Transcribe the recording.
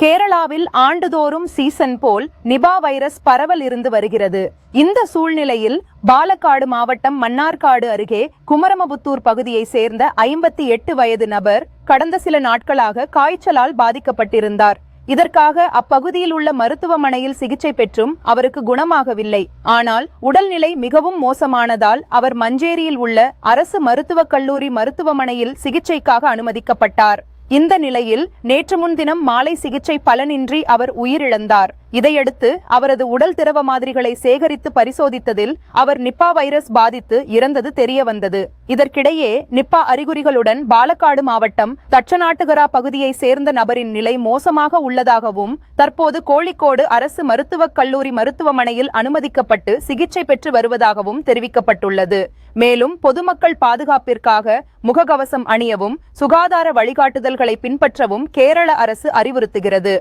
கேரளாவில் ஆண்டுதோறும் சீசன் போல் Nipah virus பரவல் இருந்து வருகிறது. இந்த சூழ்நிலையில் பாலக்காடு மாவட்டம் மன்னார்காடு அருகே குமரமபுத்தூர் பகுதியை சேர்ந்த 58 வயது நபர் கடந்த சில நாட்களாக காய்ச்சலால் பாதிக்கப்பட்டிருந்தார். இதற்காக அப்பகுதியில் உள்ள மருத்துவமனையில் சிகிச்சை பெற்றும் அவருக்கு குணமாகவில்லை. ஆனால் உடல்நிலை மிகவும் மோசமானதால் அவர் மஞ்சேரியில் உள்ள அரசு மருத்துவக் கல்லூரி மருத்துவமனையில் சிகிச்சைக்காக அனுமதிக்கப்பட்டார். இந்த நிலையில் நேற்று முன்தினம் மாலை சிகிச்சை பலனின்றி அவர் உயிரிழந்தார். இதையடுத்து அவரது உடல் திரவ மாதிரிகளை சேகரித்து பரிசோதித்ததில் அவர் நிப்பா வைரஸ் பாதித்து இறந்தது தெரிய வந்தது. இதற்கிடையே நிப்பா அறிகுறிகளுடன் பாலக்காடு மாவட்டம் தச்சநாட்டுகரா பகுதியை சேர்ந்த நபரின் நிலை மோசமாக உள்ளதாகவும் தற்போது கோழிக்கோடு அரசு மருத்துவக் கல்லூரி மருத்துவமனையில் அனுமதிக்கப்பட்டு சிகிச்சை பெற்று வருவதாகவும் தெரிவிக்கப்பட்டுள்ளது. மேலும் பொதுமக்கள் பாதுகாப்பிற்காக முகக்கவசம் அணியவும் சுகாதார வழிகாட்டுதல்களை பின்பற்றவும் கேரள அரசு அறிவுறுத்துகிறது.